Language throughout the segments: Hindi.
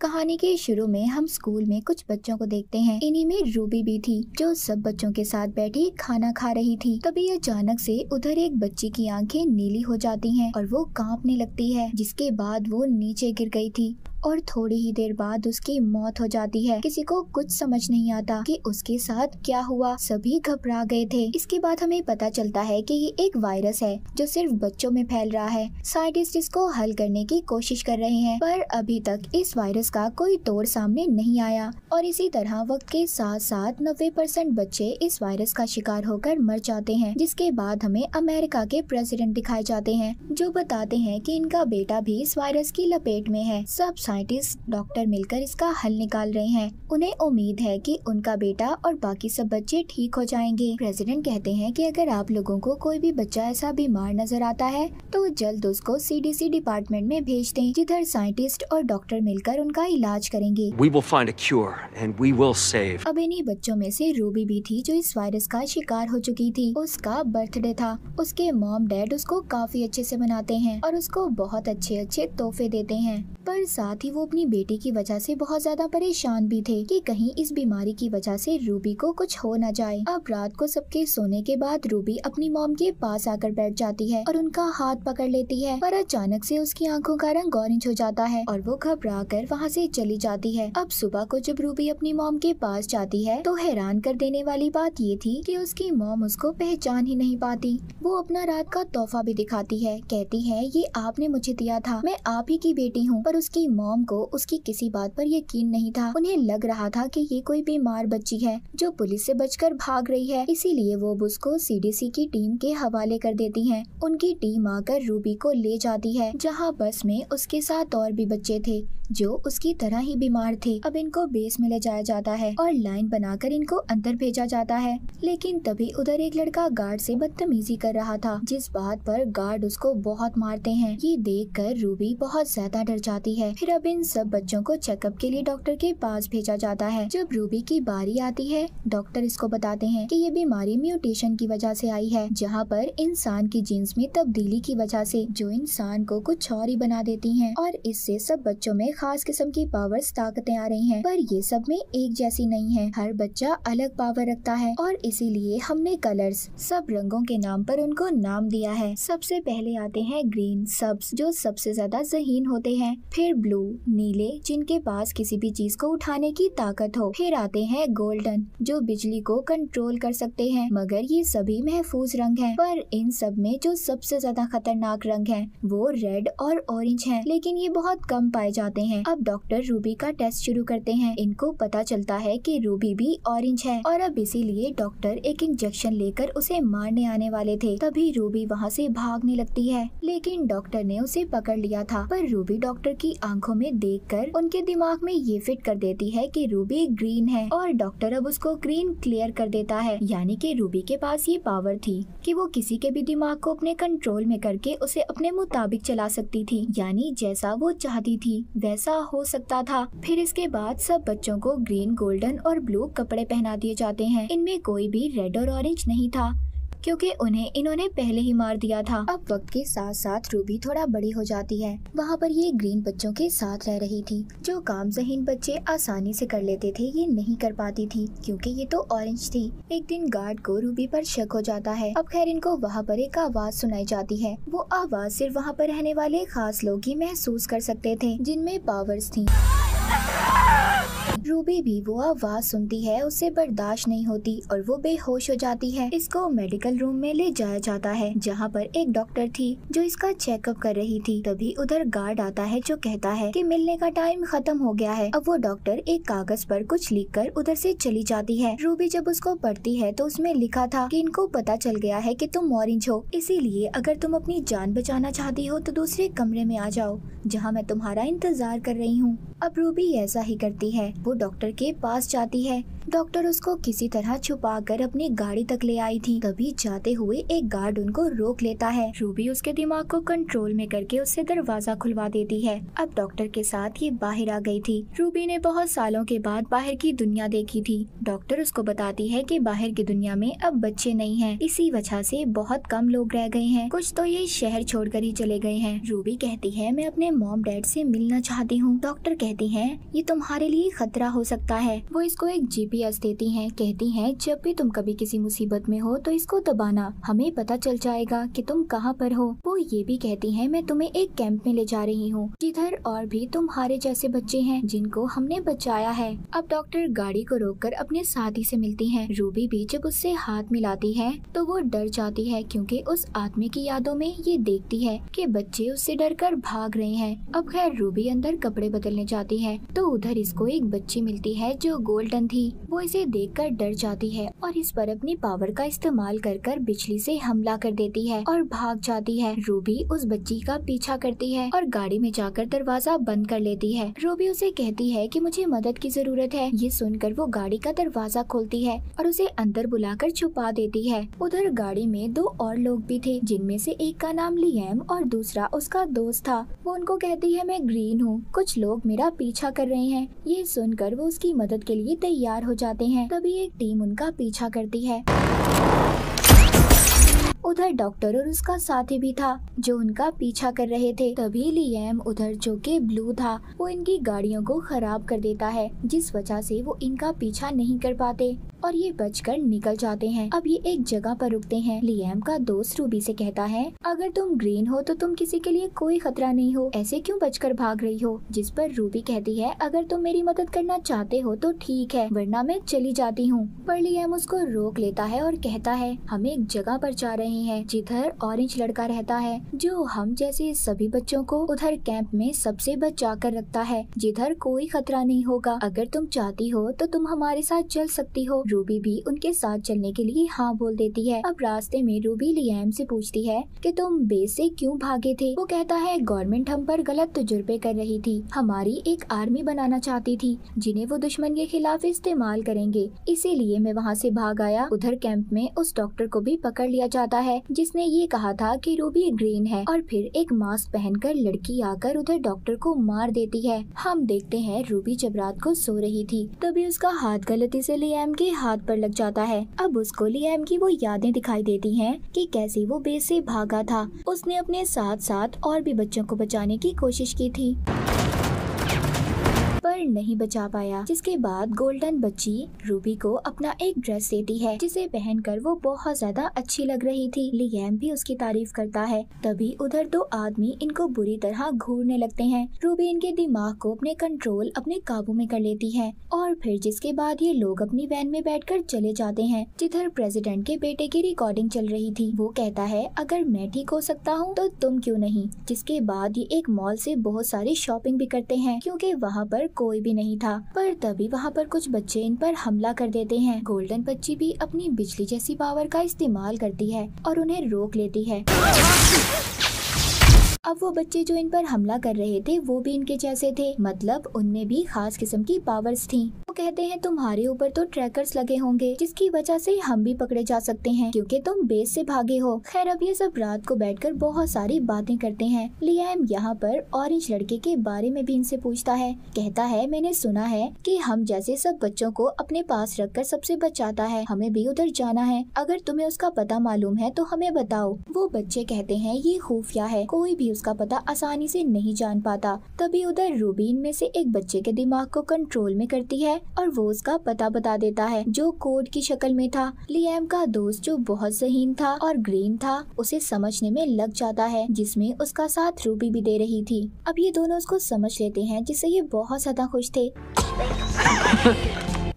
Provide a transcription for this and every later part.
कहानी के शुरू में हम स्कूल में कुछ बच्चों को देखते हैं। इन्हीं में रूबी भी थी, जो सब बच्चों के साथ बैठी खाना खा रही थी। तभी अचानक से उधर एक बच्ची की आंखें नीली हो जाती हैं और वो कांपने लगती है, जिसके बाद वो नीचे गिर गई थी और थोड़ी ही देर बाद उसकी मौत हो जाती है। किसी को कुछ समझ नहीं आता कि उसके साथ क्या हुआ। सभी घबरा गए थे। इसके बाद हमें पता चलता है कि ये एक वायरस है जो सिर्फ बच्चों में फैल रहा है। साइंटिस्ट इसको हल करने की कोशिश कर रहे हैं, पर अभी तक इस वायरस का कोई तोड़ सामने नहीं आया। और इसी तरह वक्त के साथ साथ 90% बच्चे इस वायरस का शिकार होकर मर जाते हैं, जिसके बाद हमें अमेरिका के प्रेसिडेंट दिखाए जाते हैं, जो बताते हैं कि इनका बेटा भी इस वायरस की लपेट में है। सब साइंटिस्ट डॉक्टर मिलकर इसका हल निकाल रहे हैं। उन्हें उम्मीद है कि उनका बेटा और बाकी सब बच्चे ठीक हो जाएंगे। प्रेसिडेंट कहते हैं कि अगर आप लोगों को कोई भी बच्चा ऐसा बीमार नजर आता है तो जल्द उसको CDC डिपार्टमेंट में भेज दें, जिधर साइंटिस्ट और डॉक्टर मिलकर उनका इलाज करेंगे। We will find a cure and we will save. अब इन्हीं बच्चों में से रूबी भी थी, जो इस वायरस का शिकार हो चुकी थी। उसका बर्थडे था। उसके मॉम डैड उसको काफी अच्छे से मनाते हैं और उसको बहुत अच्छे अच्छे तोहफे देते हैं, पर साथ ही वो अपनी बेटी की वजह से बहुत ज्यादा परेशान भी थे कि कहीं इस बीमारी की वजह से रूबी को कुछ हो न जाए। अब रात को सबके सोने के बाद रूबी अपनी मॉम के पास आकर बैठ जाती है और उनका हाथ पकड़ लेती है, पर अचानक से उसकी आंखों का रंग ऑरेंज हो जाता है और वो घबरा कर वहाँ से चली जाती है। अब सुबह को जब रूबी अपनी मॉम के पास जाती है तो हैरान कर देने वाली बात ये थी कि उसकी मॉम उसको पहचान ही नहीं पाती। वो अपना रात का तोहफा भी दिखाती है, कहती है ये आपने मुझे दिया था, मैं आप ही की बेटी हूँ। पर उसकी मॉम को उसकी किसी बात पर यकीन नहीं था। उन्हें लग रहा था कि ये कोई बीमार बच्ची है जो पुलिस से बचकर भाग रही है, इसीलिए वो उसको CDC की टीम के हवाले कर देती हैं। उनकी टीम आकर रूबी को ले जाती है, जहाँ बस में उसके साथ और भी बच्चे थे जो उसकी तरह ही बीमार थे। अब इनको बेस में ले जाया जाता है और लाइन बनाकर इनको अंदर भेजा जाता है, लेकिन तभी उधर एक लड़का गार्ड से बदतमीजी कर रहा था, जिस बात पर गार्ड उसको बहुत मारते हैं। ये देखकर रूबी बहुत ज्यादा डर जाती है। फिर अब इन सब बच्चों को चेकअप के लिए डॉक्टर के पास भेजा जाता है। जब रूबी की बारी आती है, डॉक्टर इसको बताते हैं कि ये बीमारी म्यूटेशन की वजह से आई है, जहाँ पर इंसान की जीन्स में तब्दीली की वजह से, जो इंसान को कुछ और ही बना देती हैं, और इससे सब बच्चों में खास किस्म की पावर्स ताकतें आ रही हैं। पर ये सब में एक जैसी नहीं है, हर बच्चा अलग पावर रखता है और इसीलिए हमने कलर्स, सब रंगों के नाम पर उनको नाम दिया है। सबसे पहले आते हैं ग्रीन, सब्ज, जो सबसे ज्यादा ज़हीन होते हैं, फिर ब्लू, नीले, जिनके पास किसी भी चीज को उठाने की ताकत हो, फिर आते हैं गोल्डन, जो बिजली को कंट्रोल कर सकते हैं। मगर ये सभी महफूज रंग हैं, पर इन सब में जो सबसे ज्यादा खतरनाक रंग है वो रेड और ऑरेंज है, लेकिन ये बहुत कम पाए जाते हैं। अब डॉक्टर रूबी का टेस्ट शुरू करते हैं। इनको पता चलता है कि रूबी भी ऑरेंज है और अब इसीलिए डॉक्टर एक इंजेक्शन लेकर उसे मारने आने वाले थे। तभी रूबी वहाँ से भागने लगती है, लेकिन डॉक्टर ने उसे पकड़ लिया था। पर रूबी डॉक्टर की आंखों में देखकर उनके दिमाग में ये फिट कर देती है कि रूबी ग्रीन है और डॉक्टर अब उसको ग्रीन क्लियर कर देता है। यानी कि रूबी के पास ये पावर थी कि वो किसी के भी दिमाग को अपने कंट्रोल में करके उसे अपने मुताबिक चला सकती थी, यानी जैसा वो चाहती थी वैसा हो सकता था। फिर इसके बाद सब बच्चों को ग्रीन, गोल्डन और ब्लू कपड़े पहना दिए जाते हैं। इनमें कोई भी रेड और ऑरेंज नहीं था, क्योंकि उन्हें इन्होंने पहले ही मार दिया था। अब वक्त के साथ साथ रूबी थोड़ा बड़ी हो जाती है। वहाँ पर ये ग्रीन बच्चों के साथ रह रही थी। जो काम ज़हीन बच्चे आसानी से कर लेते थे, ये नहीं कर पाती थी, क्योंकि ये तो ऑरेंज थी। एक दिन गार्ड को रूबी पर शक हो जाता है। अब खैर इनको वहाँ पर एक आवाज सुनाई जाती है। वो आवाज सिर्फ वहाँ पर रहने वाले खास लोग ही महसूस कर सकते थे, जिनमें पावर्स थी। रूबी भी वो आवाज सुनती है, उसे बर्दाश्त नहीं होती और वो बेहोश हो जाती है। इसको मेडिकल रूम में ले जाया जाता है, जहाँ पर एक डॉक्टर थी जो इसका चेकअप कर रही थी। तभी उधर गार्ड आता है जो कहता है कि मिलने का टाइम खत्म हो गया है। अब वो डॉक्टर एक कागज पर कुछ लिखकर उधर से चली जाती है। रूबी जब उसको पढ़ती है तो उसमें लिखा था कि इनको पता चल गया है कि तुम ऑरेंज हो, इसीलिए अगर तुम अपनी जान बचाना चाहती हो तो दूसरे कमरे में आ जाओ, जहाँ मैं तुम्हारा इंतजार कर रही हूँ। अब रूबी ऐसा ही करती है। वो डॉक्टर के पास जाती है। डॉक्टर उसको किसी तरह छुपाकर अपनी गाड़ी तक ले आई थी। तभी जाते हुए एक गार्ड उनको रोक लेता है। रूबी उसके दिमाग को कंट्रोल में करके उससे दरवाजा खुलवा देती है। अब डॉक्टर के साथ ये बाहर आ गई थी। रूबी ने बहुत सालों के बाद बाहर की दुनिया देखी थी। डॉक्टर उसको बताती है कि बाहर की दुनिया में अब बच्चे नहीं हैं, इसी वजह से बहुत कम लोग रह गए हैं, कुछ तो ये शहर छोड़कर ही चले गए हैं। रूबी कहती है मैं अपने मॉम डैड से मिलना चाहती हूँ। डॉक्टर कहती है ये तुम्हारे लिए खतरा हो सकता है। वो इसको एक GPS देती हैं, कहती हैं जब भी तुम कभी किसी मुसीबत में हो तो इसको दबाना, हमें पता चल जाएगा कि तुम कहाँ पर हो। वो ये भी कहती हैं मैं तुम्हें एक कैंप में ले जा रही हूँ जिधर और भी तुम्हारे जैसे बच्चे हैं जिनको हमने बचाया है। अब डॉक्टर गाड़ी को रोककर अपने साथी से मिलती है। रूबी भी जब उससे हाथ मिलाती है तो वो डर जाती है क्योंकि उस आदमी की यादों में ये देखती है कि बच्चे उससे डरकर भाग रहे हैं। अब खैर रूबी अंदर कपड़े बदलने जाती है तो उधर इसको एक बच्ची मिलती है जो गोल्डन थी। वो इसे देखकर डर जाती है और इस पर अपनी पावर का इस्तेमाल कर बिजली से हमला कर देती है और भाग जाती है। रूबी उस बच्ची का पीछा करती है और गाड़ी में जाकर दरवाजा बंद कर लेती है। रूबी उसे कहती है कि मुझे मदद की जरूरत है। ये सुनकर वो गाड़ी का दरवाजा खोलती है और उसे अंदर बुलाकर छुपा देती है। उधर गाड़ी में 2 और लोग भी थे जिनमें से एक का नाम लिएम और दूसरा उसका दोस्त था। वो उनको कहती है मैं ग्रीन हूँ, कुछ लोग मेरा पीछा कर रहे हैं। ये सुनकर वो उसकी मदद के लिए तैयार हो जाते हैं। तभी एक टीम उनका पीछा करती है। उधर डॉक्टर और उसका साथी भी था जो उनका पीछा कर रहे थे। तभी लिएम उधर जो के ब्लू था वो इनकी गाड़ियों को खराब कर देता है जिस वजह से वो इनका पीछा नहीं कर पाते और ये बचकर निकल जाते हैं। अब ये एक जगह पर रुकते हैं। लिएम का दोस्त रूबी से कहता है अगर तुम ग्रीन हो तो तुम किसी के लिए कोई खतरा नहीं हो, ऐसे क्यों बचकर भाग रही हो। जिस पर रूबी कहती है अगर तुम मेरी मदद करना चाहते हो तो ठीक है वरना मैं चली जाती हूँ। पर लिएम उसको रोक लेता है और कहता है हम एक जगह पर जा रहे हैं जिधर ऑरेंज लड़का रहता है जो हम जैसे सभी बच्चों को उधर कैंप में सबसे बचा कर रखता है जिधर कोई खतरा नहीं होगा। अगर तुम चाहती हो तो तुम हमारे साथ चल सकती हो। रूबी भी उनके साथ चलने के लिए हाँ बोल देती है। अब रास्ते में रूबी लिएम से पूछती है कि तुम बेस से क्यों भागे थे। वो कहता है गवर्नमेंट हम पर गलत तजुर्बे कर रही थी, हमारी एक आर्मी बनाना चाहती थी जिन्हें वो दुश्मन के खिलाफ इस्तेमाल करेंगे, इसीलिए मैं वहाँ से भाग आया। उधर कैंप में उस डॉक्टर को भी पकड़ लिया जाता है जिसने ये कहा था कि रूबी ग्रीन है और फिर एक मास्क पहनकर लड़की आकर उधर डॉक्टर को मार देती है। हम देखते हैं रूबी जब रात को सो रही थी तभी उसका हाथ गलती से लिएम के हाथ पर लग जाता है। अब उसको लिएम की वो यादें दिखाई देती हैं कि कैसे वो बेस से भागा था। उसने अपने साथ साथ और भी बच्चों को बचाने की कोशिश की थी पर नहीं बचा पाया। जिसके बाद गोल्डन बच्ची रूबी को अपना एक ड्रेस देती है जिसे पहनकर वो बहुत ज्यादा अच्छी लग रही थी। लिएम भी उसकी तारीफ करता है। तभी उधर 2 आदमी इनको बुरी तरह घूरने लगते हैं। रूबी इनके दिमाग को अपने काबू में कर लेती है और फिर जिसके बाद ये लोग अपनी वैन में बैठकर चले जाते हैं जिधर प्रेसिडेंट के बेटे की रिकॉर्डिंग चल रही थी। वो कहता है अगर मैं ठीक हो सकता हूँ तो तुम क्यों नहीं। जिसके बाद ये एक मॉल से बहुत सारी शॉपिंग भी करते हैं क्योंकि वहाँ पर कोई भी नहीं था। पर तभी वहाँ पर कुछ बच्चे इन पर हमला कर देते हैं। गोल्डन बच्ची भी अपनी बिजली जैसी पावर का इस्तेमाल करती है और उन्हें रोक लेती है। अब वो बच्चे जो इन पर हमला कर रहे थे वो भी इनके जैसे थे, मतलब उनमें भी खास किस्म की पावर्स थी। वो कहते हैं तुम्हारे ऊपर तो ट्रैकर्स लगे होंगे जिसकी वजह से हम भी पकड़े जा सकते हैं क्योंकि तुम बेस से भागे हो। खैर अब ये सब रात को बैठकर बहुत सारी बातें करते हैं। लिएम यहाँ पर ऑरेंज लड़के के बारे में भी इनसे पूछता है। कहता है मैंने सुना है कि हम जैसे सब बच्चों को अपने पास रखकर सबसे बचाता है, हमें भी उधर जाना है। अगर तुम्हें उसका पता मालूम है तो हमें बताओ। वो बच्चे कहते हैं ये खुफिया है, कोई भी उसका पता आसानी से नहीं जान पाता। तभी उधर रूबी इनमें से एक बच्चे के दिमाग को कंट्रोल में करती है और वो उसका पता बता देता है जो कोड की शक्ल में था। लिएम का दोस्त जो बहुत ज़हीन था और ग्रीन था उसे समझने में लग जाता है जिसमें उसका साथ रूबी भी दे रही थी। अब ये दोनों उसको समझ लेते हैं जिससे ये बहुत ज्यादा खुश थे।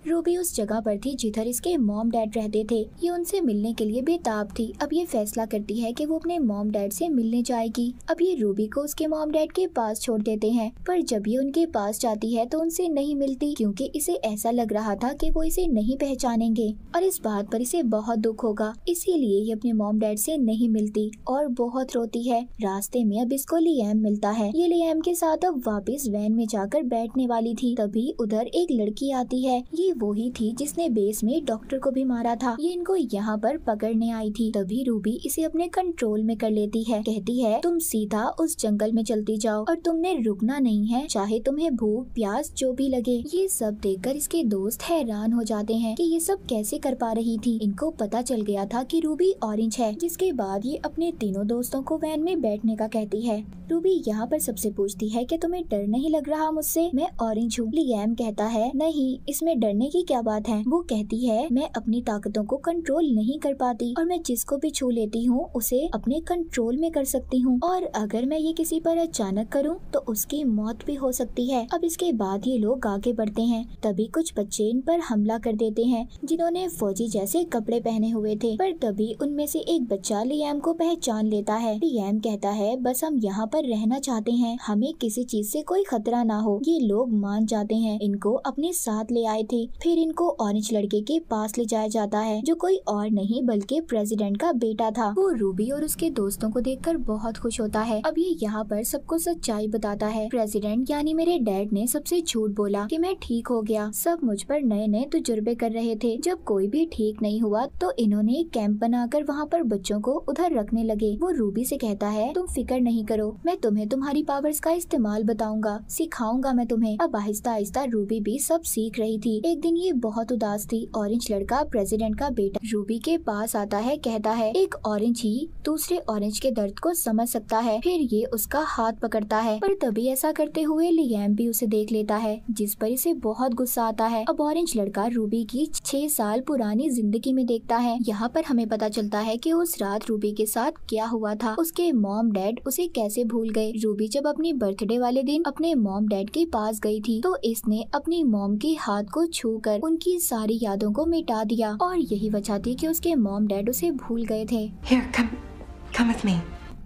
रूबी उस जगह पर थी जिधर इसके मॉम डैड रहते थे। ये उनसे मिलने के लिए बेताब थी। अब ये फैसला करती है कि वो अपने मॉम डैड से मिलने जाएगी। अब ये रूबी को उसके मॉम डैड के पास छोड़ देते हैं पर जब ये उनके पास जाती है तो उनसे नहीं मिलती क्योंकि इसे ऐसा लग रहा था कि वो इसे नहीं पहचानेंगे और इस बात पर इसे बहुत दुख होगा। इसीलिए ये अपने मॉम डैड से नहीं मिलती और बहुत रोती है। रास्ते में अब इसको लिएम मिलता है। ये लिएम के साथ अब वापस वैन में जाकर बैठने वाली थी। तभी उधर एक लड़की आती है। ये वो ही थी जिसने बेस में डॉक्टर को भी मारा था। ये इनको यहाँ पर पकड़ने आई थी। तभी रूबी इसे अपने कंट्रोल में कर लेती है। कहती है तुम सीधा उस जंगल में चलती जाओ और तुमने रुकना नहीं है, चाहे तुम्हें भूख प्यास जो भी लगे। ये सब देखकर इसके दोस्त हैरान हो जाते हैं कि ये सब कैसे कर पा रही थी। इनको पता चल गया था कि रूबी ऑरेंज है। जिसके बाद ये अपने तीनों दोस्तों को वैन में बैठने का कहती है। रूबी यहाँ पर सबसे पूछती है कि तुम्हें डर नहीं लग रहा मुझसे, मैं ऑरेंज हूँ। लियाम कहता है नहीं, इसमें डरने की क्या बात है। वो कहती है मैं अपनी ताकतों को कंट्रोल नहीं कर पाती और मैं जिसको भी छू लेती हूँ उसे अपने कंट्रोल में कर सकती हूँ, और अगर मैं ये किसी पर अचानक करूँ तो उसकी मौत भी हो सकती है। अब इसके बाद ये लोग आगे बढ़ते हैं। तभी कुछ बच्चे इन पर हमला कर देते हैं जिन्होंने फौजी जैसे कपड़े पहने हुए थे। पर तभी उनमें से एक बच्चा लियाम को पहचान लेता है। लियाम कहता है बस हम यहाँ पर रहना चाहते हैं, हमें किसी चीज से कोई खतरा ना हो। ये लोग मान जाते हैं। इनको अपने साथ ले आए थे। फिर इनको ऑरेंज लड़के के पास ले जाया जाता है जो कोई और नहीं बल्कि प्रेसिडेंट का बेटा था। वो रूबी और उसके दोस्तों को देखकर बहुत खुश होता है। अब ये यहाँ पर सबको सच्चाई बताता है। प्रेसिडेंट यानी मेरे डैड ने सबसे झूठ बोला कि मैं ठीक हो गया। सब मुझ पर नए नए तजुर्बे कर रहे थे। जब कोई भी ठीक नहीं हुआ तो इन्होंने एक कैंप बनाकर वहाँ पर बच्चों को उधर रखने लगे। वो रूबी से कहता है तुम फिक्र नहीं करो, मैं तुम्हें तुम्हारी पावर्स का इस्तेमाल बताऊंगा, सिखाऊंगा मैं तुम्हें। अब आहिस्ता आहिस्ता रूबी भी सब सीख रही थी। एक दिन ये बहुत उदास थी। ऑरेंज लड़का प्रेसिडेंट का बेटा रूबी के पास आता है। कहता है एक ऑरेंज ही दूसरे ऑरेंज के दर्द को समझ सकता है। फिर ये उसका हाथ पकड़ता है। पर तभी ऐसा करते हुए लियाम भी उसे देख लेता है जिस पर इसे बहुत गुस्सा आता है। अब ऑरेंज लड़का रूबी की 6 साल पुरानी जिंदगी में देखता है। यहाँ पर हमें पता चलता है कि उस रात रूबी के साथ क्या हुआ था। उसके मॉम डैड उसे कैसे भूल गए। रूबी जब अपनी बर्थडे वाले दिन अपने मॉम डैड के पास गई थी तो इसने अपनी मॉम के हाथ को छूकर उनकी सारी यादों को मिटा दिया, और यही वजह थी कि उसके मॉम डैड उसे भूल गए थे। Here, come with me.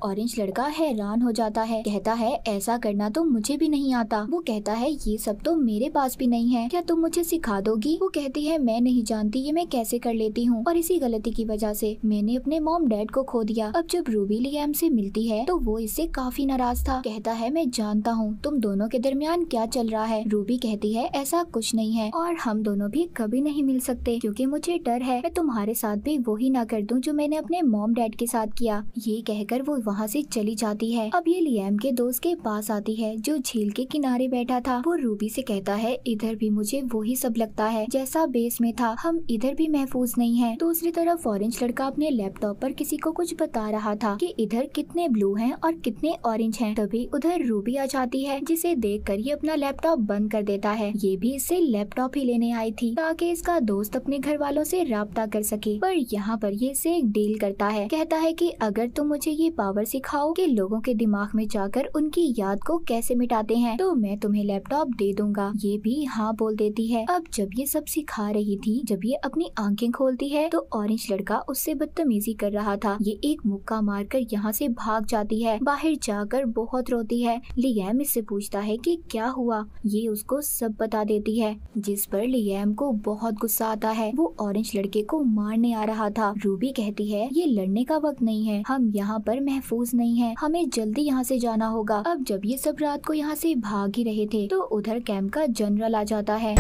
Orange लड़का हैरान हो जाता है। कहता है ऐसा करना तो मुझे भी नहीं आता। वो कहता है ये सब तो मेरे पास भी नहीं है, क्या तुम मुझे सिखा दोगी। वो कहती है मैं नहीं जानती ये मैं कैसे कर लेती हूँ, और इसी गलती की वजह से मैंने अपने मॉम डैड को खो दिया। अब जब रूबी लियाम से मिलती है तो वो इससे काफी नाराज था। कहता है मैं जानता हूँ तुम दोनों के दरमियान क्या चल रहा है। रूबी कहती है ऐसा कुछ नहीं है और हम दोनों भी कभी नहीं मिल सकते क्योंकि मुझे डर है मैं तुम्हारे साथ भी वही ना कर दूं जो मैंने अपने मॉम डैड के साथ किया। ये कहकर वो वहाँ से चली जाती है। अब ये लियाम के दोस्त के पास आती है जो झील के किनारे बैठा था। वो रूबी से कहता है इधर भी मुझे वही सब लगता है जैसा बेस में था, हम इधर भी महफूज नहीं है। दूसरी तरफ ऑरेंज लड़का अपने लैपटॉप पर किसी को कुछ बता रहा था कि इधर कितने ब्लू हैं और कितने ऑरेंज हैं। तभी उधर रूबी आ जाती है जिसे देखकर ये अपना लैपटॉप बंद कर देता है। ये भी इससे लैपटॉप ही लेने आई थी ताकि इसका दोस्त अपने घर वालों से राब्ता कर सके। पर यहाँ पर ये इसे एक डील करता है। कहता है कि अगर तुम मुझे ये पावर सिखाओ कि लोगों के दिमाग में जाकर उनकी याद को कैसे मिटाते हैं तो मैं तुम्हें लैपटॉप दे दूंगा। ये भी हाँ बोल देती है। अब जब ये सब सिखा रही थी, जब ये अपनी आंखें खोलती है तो ऑरेंज लड़का उससे बदतमीजी कर रहा था। ये एक मुक्का मारकर यहाँ से भाग जाती है। बाहर जाकर बहुत रोती है। लियाम इससे पूछता है कि क्या हुआ। ये उसको सब बता देती है जिस पर लियाम को बहुत गुस्सा आता है। वो ऑरेंज लड़के को मारने आ रहा था। रूबी कहती है ये लड़ने का वक्त नहीं है, हम यहाँ पर महफूज नहीं है, हमें जल्दी यहाँ से जाना होगा। अब जब ये सब रात को यहाँ से भाग ही रहे थे तो उधर कैंप का जनरल आ जाता है।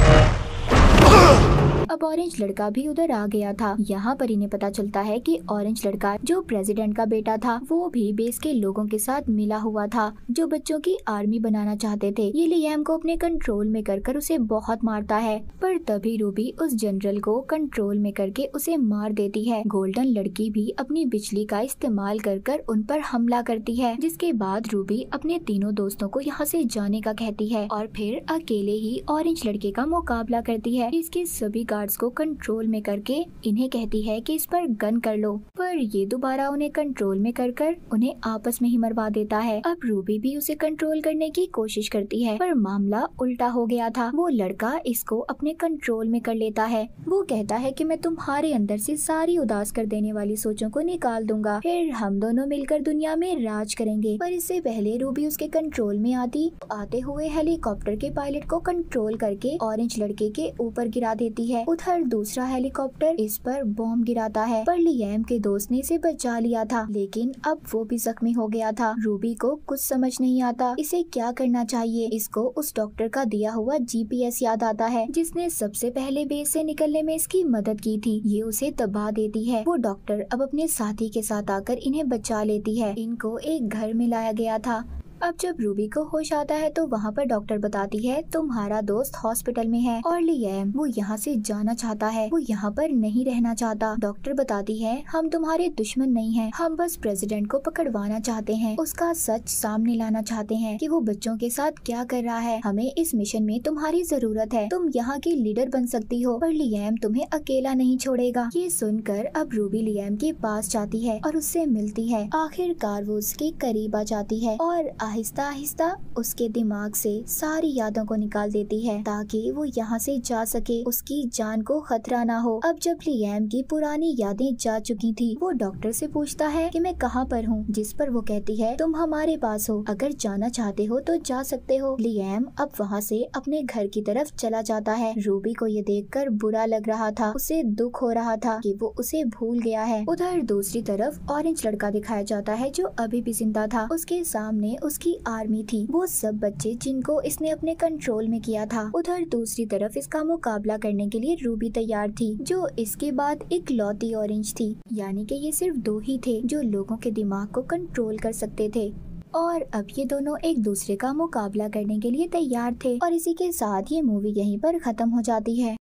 अब ऑरेंज लड़का भी उधर आ गया था। यहाँ पर इन्हें पता चलता है कि ऑरेंज लड़का जो प्रेसिडेंट का बेटा था वो भी बेस के लोगों के साथ मिला हुआ था जो बच्चों की आर्मी बनाना चाहते थे। ये लियाम को अपने कंट्रोल में कर उसे बहुत मारता है। पर तभी रूबी उस जनरल को कंट्रोल में करके उसे मार देती है। गोल्डन लड़की भी अपनी बिजली का इस्तेमाल कर उन पर हमला करती है, जिसके बाद रूबी अपने तीनों दोस्तों को यहाँ से जाने का कहती है और फिर अकेले ही ऑरेंज लड़के का मुकाबला करती है। इसके सभी गार्ड्स को कंट्रोल में करके इन्हें कहती है कि इस पर गन कर लो, पर ये दोबारा उन्हें कंट्रोल में कर उन्हें आपस में ही मरवा देता है। अब रूबी भी उसे कंट्रोल करने की कोशिश करती है पर मामला उल्टा हो गया था। वो लड़का इसको अपने कंट्रोल में कर लेता है। वो कहता है कि मैं तुम्हारे अंदर से सारी उदास कर देने वाली सोचों को निकाल दूंगा, फिर हम दोनों मिलकर दुनिया में राज करेंगे। पर इससे पहले रूबी उसके कंट्रोल में आते हुए हेलीकॉप्टर के पायलट को कंट्रोल करके ऑरेंज लड़के के ऊपर गिरा देती है। उधर दूसरा हेलीकॉप्टर इस पर बॉम्ब गिराता है, पर लियाम के दोस्त ने इसे बचा लिया था, लेकिन अब वो भी जख्मी हो गया था। रूबी को कुछ समझ नहीं आता इसे क्या करना चाहिए। इसको उस डॉक्टर का दिया हुआ GPS याद आता है, जिसने सबसे पहले बेस से निकलने में इसकी मदद की थी। ये उसे दबा देती है। वो डॉक्टर अब अपने साथी के साथ आकर इन्हें बचा लेती है। इनको एक घर में लाया गया था। अब जब रूबी को होश आता है तो वहाँ पर डॉक्टर बताती है तुम्हारा दोस्त हॉस्पिटल में है और लियाम वो यहाँ से जाना चाहता है, वो यहाँ पर नहीं रहना चाहता। डॉक्टर बताती है हम तुम्हारे दुश्मन नहीं हैं, हम बस प्रेसिडेंट को पकड़वाना चाहते हैं, उसका सच सामने लाना चाहते हैं कि वो बच्चों के साथ क्या कर रहा है। हमें इस मिशन में तुम्हारी जरूरत है, तुम यहाँ की लीडर बन सकती हो, पर लियाम तुम्हें अकेला नहीं छोड़ेगा। ये सुनकर अब रूबी लियाम के पास जाती है और उससे मिलती है। आखिरकार वो उसके करीब आ जाती है और आहिस्ता आहिस्ता उसके दिमाग से सारी यादों को निकाल देती है ताकि वो यहाँ से जा सके, उसकी जान को खतरा ना हो। अब जब लियाम की पुरानी यादें जा चुकी थी, वो डॉक्टर से पूछता है कि मैं कहाँ पर हूँ, जिस पर वो कहती है तुम हमारे पास हो, अगर जाना चाहते हो तो जा सकते हो। लियाम अब वहाँ से अपने घर की तरफ चला जाता है। रूबी को ये देखकर बुरा लग रहा था, उसे दुख हो रहा था कि वो उसे भूल गया है। उधर दूसरी तरफ ऑरेंज लड़का दिखाया जाता है जो अभी भी जिंदा था। उसके सामने उसकी आर्मी थी, वो सब बच्चे जिनको इसने अपने कंट्रोल में किया था। उधर दूसरी तरफ इसका मुकाबला करने के लिए रूबी तैयार थी, जो इसके बाद इकलौती ऑरेंज थी, यानी कि ये सिर्फ दो ही थे जो लोगों के दिमाग को कंट्रोल कर सकते थे। और अब ये दोनों एक दूसरे का मुकाबला करने के लिए तैयार थे। और इसी के साथ ये मूवी यहीं पर खत्म हो जाती है।